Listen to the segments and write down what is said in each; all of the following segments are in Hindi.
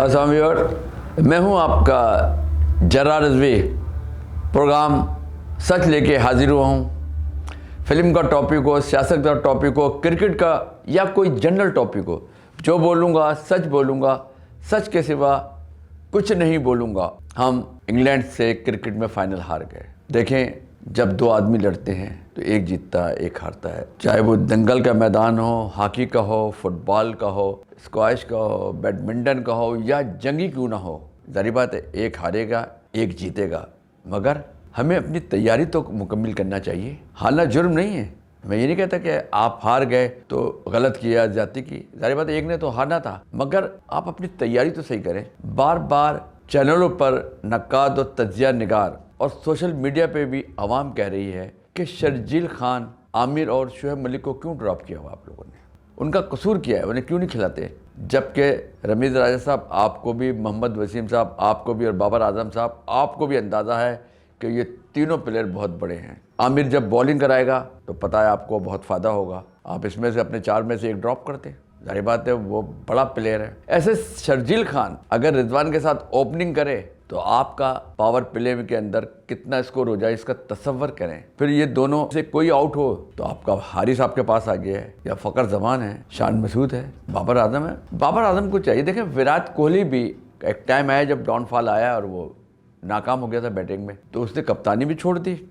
अस्सलाम व्यूअर, मैं हूं आपका जर्रा रिजवी। प्रोग्राम सच लेके हाजिर हुआ हूं। फिल्म का टॉपिक हो, सियासत का टॉपिक हो, क्रिकेट का या कोई जनरल टॉपिक हो, जो बोलूँगा सच बोलूँगा, सच के सिवा कुछ नहीं बोलूँगा। हम इंग्लैंड से क्रिकेट में फाइनल हार गए। देखें, जब दो आदमी लड़ते हैं तो एक जीतता है, एक हारता है। चाहे वो दंगल का मैदान हो, हॉकी का हो, फुटबॉल का हो, स्क्वैश का हो, बैडमिंटन का हो या जंगी क्यों ना हो, जारी बात है एक हारेगा एक जीतेगा। मगर हमें अपनी तैयारी तो मुकम्मल करना चाहिए। हारना जुर्म नहीं है। मैं ये नहीं कहता कि आप हार गए तो गलत किया, ज्यादती की। जारी बात है एक ने तो हारना था, मगर आप अपनी तैयारी तो सही करें। बार बार चैनलों पर नक्काद और तज्जिया निगार और सोशल मीडिया पे भी आवाम कह रही है कि शर्जील खान, आमिर और शुएब मलिक को क्यों ड्रॉप किया हुआ आप लोगों ने, उनका कसूर क्या है, उन्हें क्यों नहीं खिलाते। जबकि रमीज़ राजा साहब आपको भी, मोहम्मद वसीम साहब आपको भी और बाबर आजम साहब आपको भी अंदाज़ा है कि ये तीनों प्लेयर बहुत बड़े हैं। आमिर जब बॉलिंग कराएगा तो पता है आपको बहुत फ़ायदा होगा। आप इसमें से अपने 4 में से एक ड्रॉप करते, जारी बात है वो बड़ा प्लेयर है। ऐसे शर्जील खान अगर रिजवान के साथ ओपनिंग करे तो आपका पावर प्ले के अंदर कितना स्कोर हो जाए इसका तसव्वुर करें। फिर ये दोनों से कोई आउट हो तो आपका हारिस आपके पास आ गया है, या फ़खर जमान है, शान मसूद है, बाबर आजम है। बाबर आजम को चाहिए। देखें, विराट कोहली भी एक टाइम आया जब डाउनफॉल आया और वो नाकाम हो गया था बैटिंग में, तो उसने कप्तानी भी छोड़ दी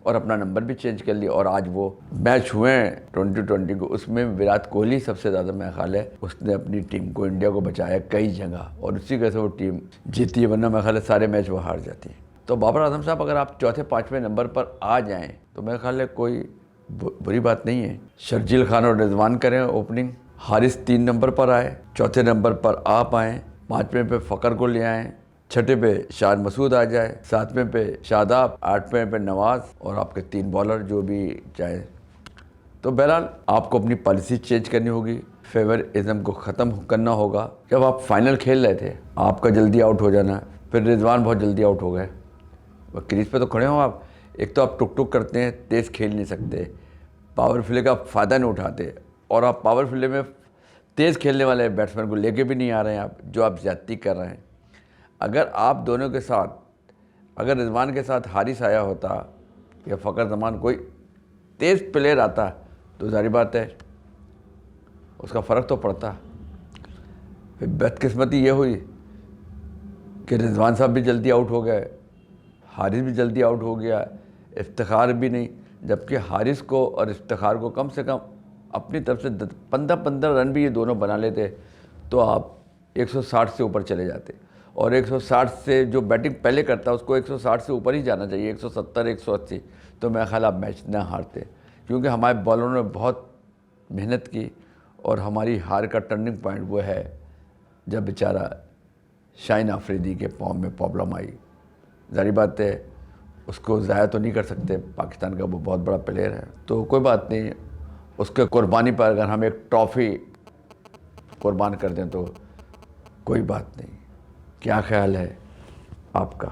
और अपना नंबर भी चेंज कर लिया। और आज वो मैच हुए हैं 2020 को, उसमें विराट कोहली सबसे ज़्यादा मेरा ख्याल है उसने अपनी टीम को, इंडिया को बचाया कई जगह, और उसी वजह से वो टीम जीती है, वरना मेरा ख्याल है सारे मैच वो हार जाती है। तो बाबर आजम साहब अगर आप चौथे 5वें नंबर पर आ जाएँ तो मेरा ख्याल है कोई बुरी बात नहीं है। शर्जील खान और रिजवान करें ओपनिंग, हारिस 3 नंबर पर आए, चौथे नंबर पर आप आएँ, 5वें पे फ़खर को ले आएँ, 6ठे पे शान मसूद आ जाए, 7वें पे शादाब, 8वें पे नवाज और आपके 3 बॉलर जो भी चाहे। तो बहरहाल आपको अपनी पॉलिसी चेंज करनी होगी, फेवरिज्म को ख़त्म करना होगा। जब आप फाइनल खेल रहे थे आपका जल्दी आउट हो जाना, फिर रिजवान बहुत जल्दी आउट हो गए। वह क्रीज पे तो खड़े हो आप, एक तो आप टुक टुक करते हैं, तेज़ खेल नहीं सकते, पावर प्ले का फ़ायदा नहीं उठाते, और आप पावर प्ले में तेज़ खेलने वाले बैट्समैन को लेके भी नहीं आ रहे हैं आप, जो आप ज़्यादती कर रहे हैं। अगर आप दोनों के साथ, अगर रिजवान के साथ हारिस आया होता या फ़खर जमान कोई तेज़ प्लेयर आता तो जारी बात है उसका फ़र्क तो पड़ता। फिर बदकिस्मती ये हुई कि रिजवान साहब भी जल्दी आउट हो गए, हारिस भी जल्दी आउट हो गया, इफ्तिखार भी नहीं। जबकि हारिस को और इफ्तिखार को कम से कम अपनी तरफ से 15-15 रन भी ये दोनों बना लेते तो आप 160 से ऊपर चले जाते। और 160 से जो बैटिंग पहले करता है उसको 160 से ऊपर ही जाना चाहिए, 170 180, तो मेरा ख्याल आप मैच ना हारते। क्योंकि हमारे बॉलरों ने बहुत मेहनत की और हमारी हार का टर्निंग पॉइंट वो है जब बेचारा शाहीन आफरीदी के पाँव में प्रॉब्लम आई। जारी बात है उसको ज़ाया तो नहीं कर सकते, पाकिस्तान का वो बहुत बड़ा प्लेयर है, तो कोई बात नहीं, उसके कुर्बानी पर अगर हम एक ट्रॉफ़ी कुर्बान कर दें तो कोई बात नहीं। क्या ख्याल है आपका?